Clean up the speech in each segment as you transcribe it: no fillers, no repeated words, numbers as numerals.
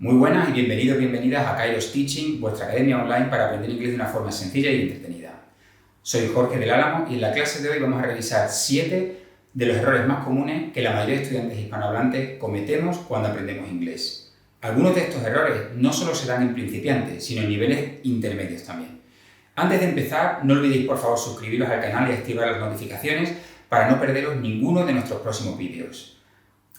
Muy buenas y bienvenidos, bienvenidas a Kairos Teaching, vuestra academia online para aprender inglés de una forma sencilla y entretenida. Soy Jorge del Álamo y en la clase de hoy vamos a revisar 7 de los errores más comunes que la mayoría de estudiantes hispanohablantes cometemos cuando aprendemos inglés. Algunos de estos errores no solo se dan en principiantes, sino en niveles intermedios también. Antes de empezar, no olvidéis por favor suscribiros al canal y activar las notificaciones para no perderos ninguno de nuestros próximos vídeos.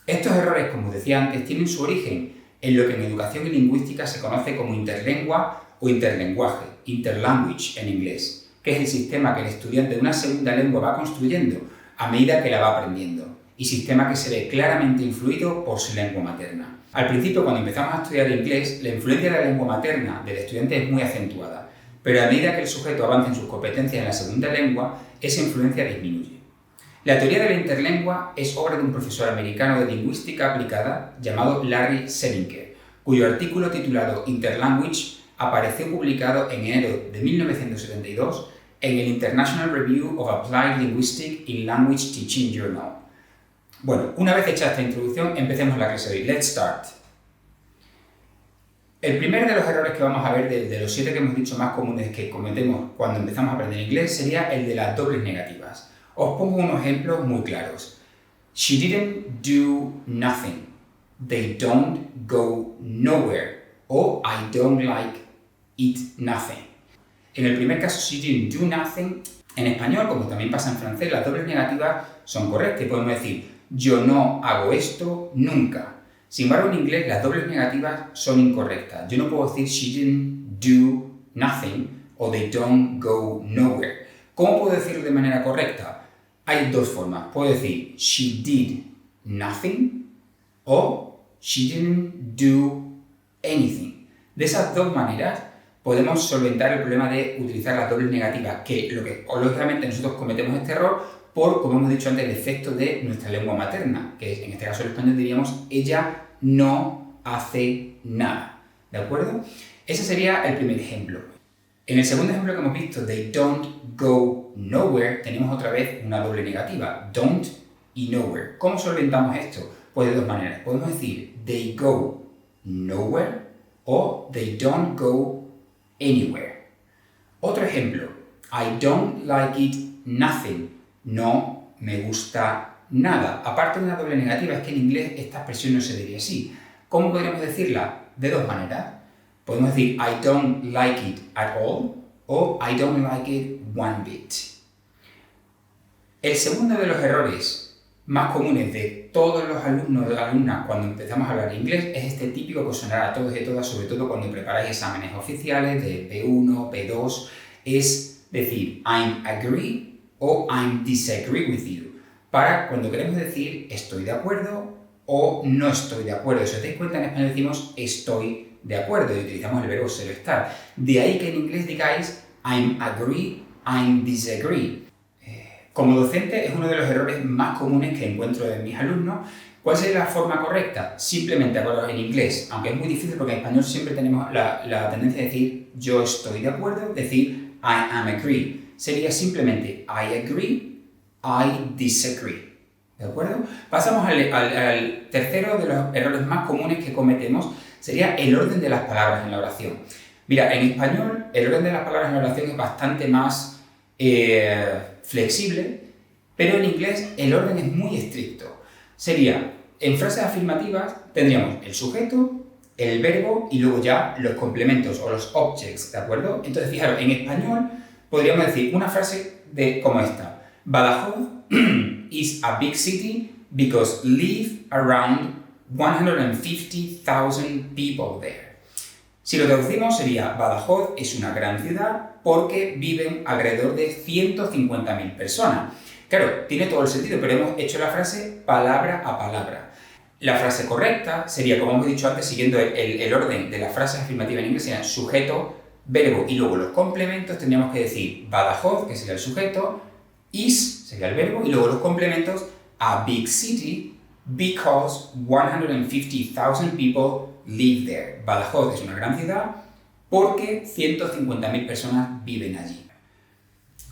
Estos errores, como os decía antes, tienen su origen en lo que en educación y lingüística se conoce como interlengua o interlenguaje, interlanguage en inglés, que es el sistema que el estudiante de una segunda lengua va construyendo a medida que la va aprendiendo, y sistema que se ve claramente influido por su lengua materna. Al principio, cuando empezamos a estudiar inglés, la influencia de la lengua materna del estudiante es muy acentuada, pero a medida que el sujeto avanza en sus competencias en la segunda lengua, esa influencia disminuye. La teoría de la interlengua es obra de un profesor americano de lingüística aplicada llamado Larry Selinker, cuyo artículo titulado Interlanguage apareció publicado en enero de 1972 en el International Review of Applied Linguistics in Language Teaching Journal. Bueno, una vez hecha esta introducción, empecemos la clase de hoy. Let's start. El primer de los errores que vamos a ver, de los 7 que hemos dicho más comunes que cometemos cuando empezamos a aprender inglés, sería el de las dobles negativas. Os pongo unos ejemplos muy claros. She didn't do nothing. They don't go nowhere. O I don't like it nothing. En el primer caso, she didn't do nothing. En español, como también pasa en francés, las dobles negativas son correctas. Y podemos decir, yo no hago esto nunca. Sin embargo, en inglés, las dobles negativas son incorrectas. Yo no puedo decir she didn't do nothing o they don't go nowhere. ¿Cómo puedo decirlo de manera correcta? Hay dos formas. Puedo decir she did nothing o she didn't do anything. De esas dos maneras podemos solventar el problema de utilizar las dobles negativas, lógicamente nosotros cometemos este error por, como hemos dicho antes, el efecto de nuestra lengua materna, que en este caso el español diríamos ella no hace nada. ¿De acuerdo? Ese sería el primer ejemplo. En el segundo ejemplo que hemos visto, they don't go nowhere, tenemos otra vez una doble negativa, don't y nowhere. ¿Cómo solventamos esto? Pues de dos maneras. Podemos decir they go nowhere o they don't go anywhere. Otro ejemplo, I don't like it nothing, no me gusta nada. Aparte de una doble negativa, es que en inglés esta expresión no se diría así. ¿Cómo podríamos decirla? De dos maneras. Podemos decir I don't like it at all o I don't like it one bit. El segundo de los errores más comunes de todos los alumnos y alumnas cuando empezamos a hablar inglés es este típico que os sonará a todos y a todas, sobre todo cuando preparáis exámenes oficiales de P1, P2, es decir I'm agree o I'm disagree with you, para cuando queremos decir estoy de acuerdo o no estoy de acuerdo. Si os dais cuenta, en español decimos estoy de acuerdo y utilizamos el verbo ser o estar. De ahí que en inglés digáis I'm agree, I'm disagree. Como docente es uno de los errores más comunes que encuentro en mis alumnos. ¿Cuál sería la forma correcta? Simplemente acordaros en inglés, aunque es muy difícil porque en español siempre tenemos la tendencia de decir yo estoy de acuerdo, decir I am agree. Sería simplemente I agree, I disagree. ¿De acuerdo? Pasamos al tercero de los errores más comunes que cometemos, sería el orden de las palabras en la oración. Mira, en español el orden de las palabras en la oración es bastante más flexible, pero en inglés el orden es muy estricto. Sería, en frases afirmativas tendríamos el sujeto, el verbo y luego ya los complementos o los objects, ¿de acuerdo? Entonces, fijaros, en español podríamos decir una frase como esta. Badajoz is a big city because live around 150,000 people there. Si lo traducimos sería Badajoz es una gran ciudad porque viven alrededor de 150.000 personas. Claro, tiene todo el sentido, pero hemos hecho la frase palabra a palabra. La frase correcta sería, como hemos dicho antes, siguiendo el orden de las frases afirmativas en inglés, serían sujeto, verbo y luego los complementos. Tendríamos que decir Badajoz, que sería el sujeto, is sería el verbo y luego los complementos, a big city because 150,000 people live there. Badajoz es una gran ciudad porque 150.000 personas viven allí.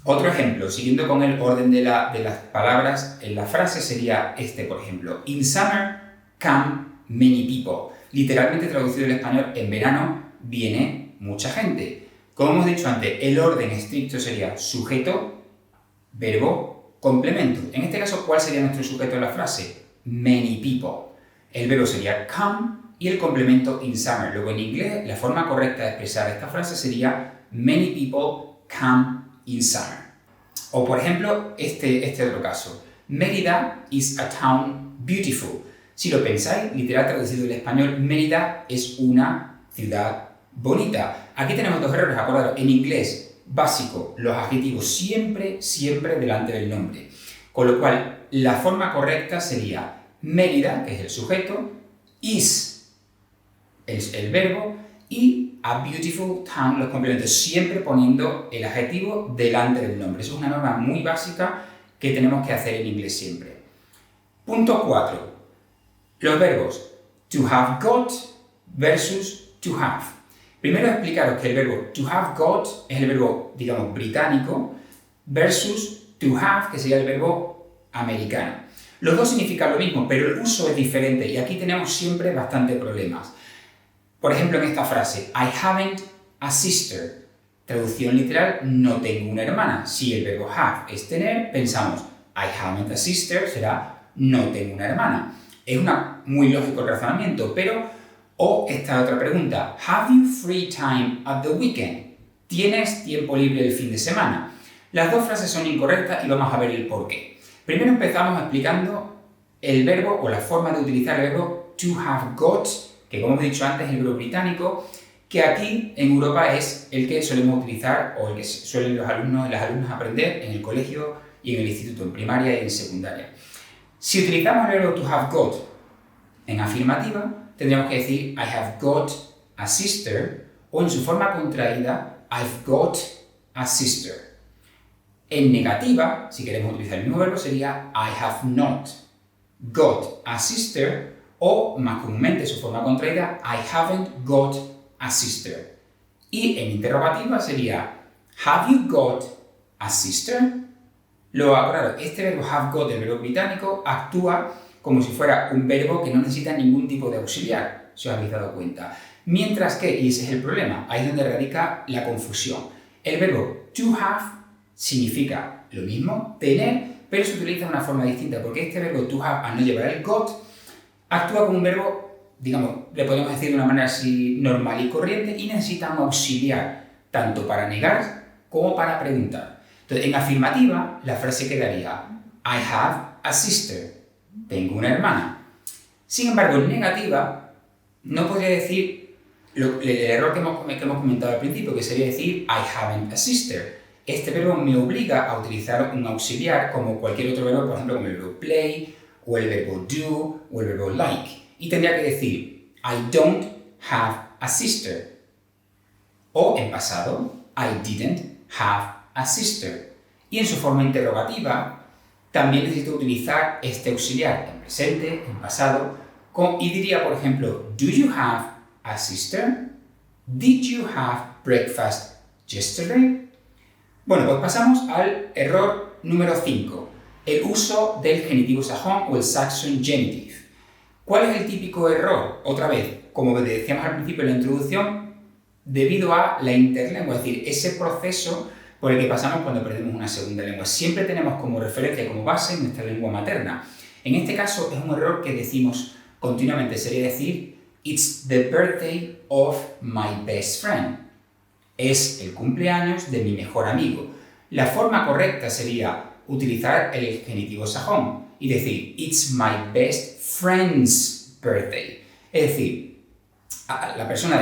Otro ejemplo, siguiendo con el orden de las palabras en la frase, sería este, por ejemplo. In summer come many people. literalmente traducido al español, en verano viene mucha gente. Como hemos dicho antes, el orden estricto sería sujeto, verbo, complemento. En este caso, ¿cuál sería nuestro sujeto de la frase? Many people. El verbo sería come y el complemento in summer. Luego en inglés, la forma correcta de expresar esta frase sería many people come in summer. O por ejemplo, este otro caso. Mérida is a town beautiful. Si lo pensáis, literal traducido del español, Mérida es una ciudad bonita. Aquí tenemos dos errores, acordaros. En inglés básico, los adjetivos siempre delante del nombre. Con lo cual, la forma correcta sería Mérida, que es el sujeto, is es el verbo, y a beautiful town, los complementos, siempre poniendo el adjetivo delante del nombre. Eso es una norma muy básica que tenemos que hacer en inglés siempre. Punto 4. Los verbos to have got versus to have. Primero explicaros que el verbo to have got es el verbo, digamos, británico, versus to have, que sería el verbo americano. Los dos significan lo mismo, pero el uso es diferente y aquí tenemos siempre bastantes problemas. Por ejemplo, en esta frase, I haven't a sister. Traducción literal, no tengo una hermana. Si el verbo have es tener, pensamos, I haven't a sister será no tengo una hermana. Es muy lógico el razonamiento, pero, o esta otra pregunta, have you free time at the weekend? ¿Tienes tiempo libre el fin de semana? Las dos frases son incorrectas y vamos a ver el por qué. Primero empezamos explicando el verbo o la forma de utilizar el verbo to have got, que como hemos dicho antes es el verbo británico, que aquí en Europa es el que solemos utilizar o el que suelen los alumnos y las alumnas aprender en el colegio y en el instituto, en primaria y en secundaria. Si utilizamos el verbo to have got en afirmativa, tendríamos que decir I have got a sister, o en su forma contraída, I've got a sister. En negativa, si queremos utilizar el mismo verbo, sería I have not got a sister, o más comúnmente su forma contraída, I haven't got a sister. Y en interrogativa sería have you got a sister? Luego, claro, este verbo have got del verbo británico actúa como si fuera un verbo que no necesita ningún tipo de auxiliar, si os habéis dado cuenta. Mientras que, y ese es el problema, ahí es donde radica la confusión. El verbo to have significa lo mismo, tener, pero se utiliza de una forma distinta, porque este verbo to have, al no llevar el got, actúa como un verbo, digamos, le podemos decir de una manera así normal y corriente, y necesita un auxiliar, tanto para negar como para preguntar. Entonces, en afirmativa, la frase quedaría I have a sister. Tengo una hermana. Sin embargo, en negativa, no podría decir el error que hemos comentado al principio, que sería decir I haven't a sister. Este verbo me obliga a utilizar un auxiliar como cualquier otro verbo, por ejemplo, como el verbo play, o el verbo do, o el verbo like. Y tendría que decir I don't have a sister. O en pasado, I didn't have a sister. Y en su forma interrogativa, también necesito utilizar este auxiliar en presente, en pasado, y diría, por ejemplo, do you have a sister? Did you have breakfast yesterday? Bueno, pues pasamos al error número 5, el uso del genitivo sajón o el Saxon genitive. ¿Cuál es el típico error? Otra vez, como decíamos al principio en la introducción, debido a la interlengua, es decir, ese proceso por el que pasamos cuando aprendemos una segunda lengua. Siempre tenemos como referencia, como base, nuestra lengua materna. En este caso es un error que decimos continuamente, sería decir It's the birthday of my best friend. Es el cumpleaños de mi mejor amigo. La forma correcta sería utilizar el genitivo sajón y decir It's my best friend's birthday. Es decir, a la persona de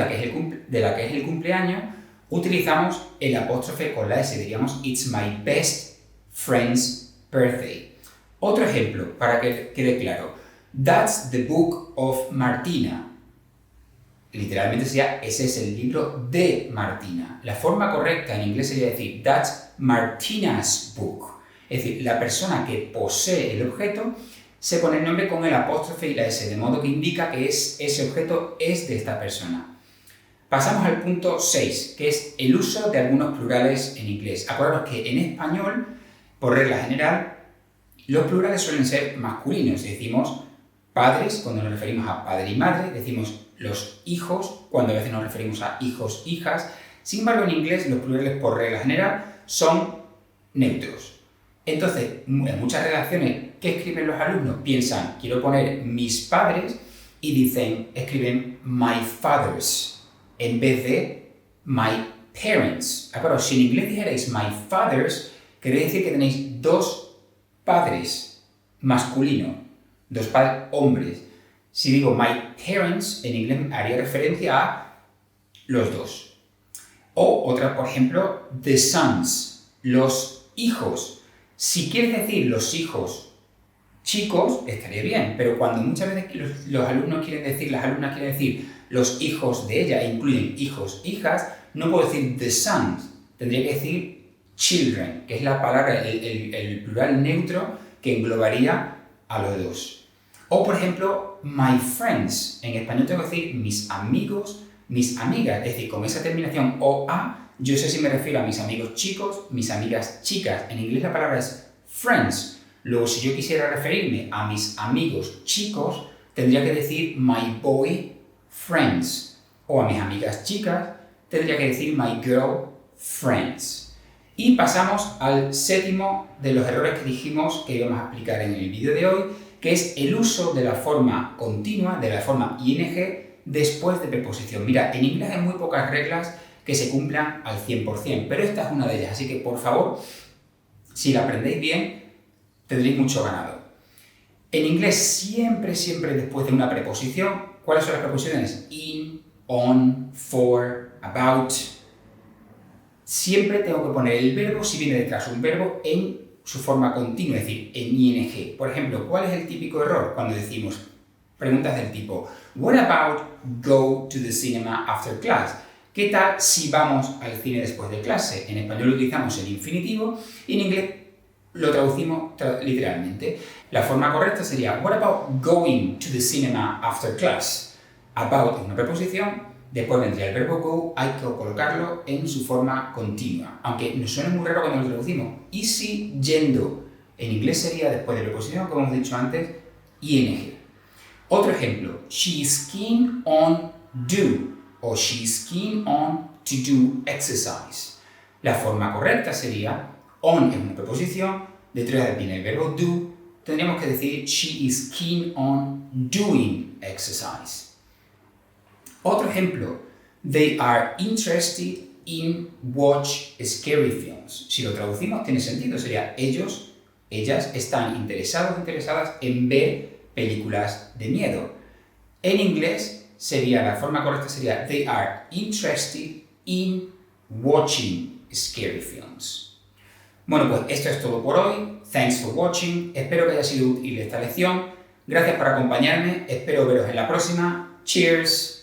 la que es el cumpleaños utilizamos el apóstrofe con la S, diríamos It's my best friend's birthday. Otro ejemplo, para que quede claro. That's the book of Martina. Literalmente sería, ese es el libro de Martina. La forma correcta en inglés sería decir That's Martina's book. Es decir, la persona que posee el objeto se pone el nombre con el apóstrofe y la S, de modo que indica que ese objeto es de esta persona. Pasamos al punto 6, que es el uso de algunos plurales en inglés. Acordaros que en español, por regla general, los plurales suelen ser masculinos. Decimos padres cuando nos referimos a padre y madre, decimos los hijos, cuando a veces nos referimos a hijos, hijas. Sin embargo, en inglés los plurales por regla general son neutros. Entonces, en muchas redacciones, ¿qué escriben los alumnos? Piensan, quiero poner mis padres y escriben my fathers en vez de my parents. Ahora, si en inglés dijerais my fathers, quería decir que tenéis dos padres masculinos, dos padres hombres. Si digo my parents, en inglés haría referencia a los dos. O otra, por ejemplo, the sons, los hijos. Si quieres decir los hijos chicos, estaría bien, pero cuando muchas veces los alumnos quieren decir, las alumnas quieren decir los hijos de ella, e incluyen hijos, hijas, no puedo decir the sons, tendría que decir children, que es la palabra, el plural neutro que englobaría a los dos. O, por ejemplo, my friends. En español tengo que decir mis amigos, mis amigas. Es decir, con esa terminación OA, yo sé si me refiero a mis amigos chicos, mis amigas chicas. En inglés la palabra es friends. Luego, si yo quisiera referirme a mis amigos chicos, tendría que decir my boy friends. O a mis amigas chicas, tendría que decir my girl friends. Y pasamos al séptimo de los errores que dijimos que íbamos a explicar en el vídeo de hoy, que es el uso de la forma continua, de la forma ing, después de preposición. Mira, en inglés hay muy pocas reglas que se cumplan al 100%, pero esta es una de ellas, así que por favor, si la aprendéis bien, tendréis mucho ganado. En inglés siempre después de una preposición, ¿cuáles son las preposiciones? In, on, for, about. Siempre tengo que poner el verbo, si viene detrás un verbo, en su forma continua, es decir, en ing. Por ejemplo, ¿cuál es el típico error cuando decimos preguntas del tipo What about go to the cinema after class? ¿Qué tal si vamos al cine después de clase? En español utilizamos el infinitivo y en inglés lo traducimos literalmente. La forma correcta sería What about going to the cinema after class? About es una preposición. Después vendría el verbo go, hay que colocarlo en su forma continua. Aunque nos suena muy raro cuando lo traducimos. Y si yendo, en inglés sería después de preposición, como hemos dicho antes, ing. Otro ejemplo, she's keen on do, o she's keen on to do exercise. La forma correcta sería, on es una preposición, detrás viene el verbo do, tendríamos que decir she is keen on doing exercise. Otro ejemplo, they are interested in watch scary films. Si lo traducimos tiene sentido, sería ellos, ellas están interesadas en ver películas de miedo. En inglés la forma correcta sería they are interested in watching scary films. Bueno, pues esto es todo por hoy. Thanks for watching. Espero que haya sido útil esta lección. Gracias por acompañarme. Espero veros en la próxima. Cheers.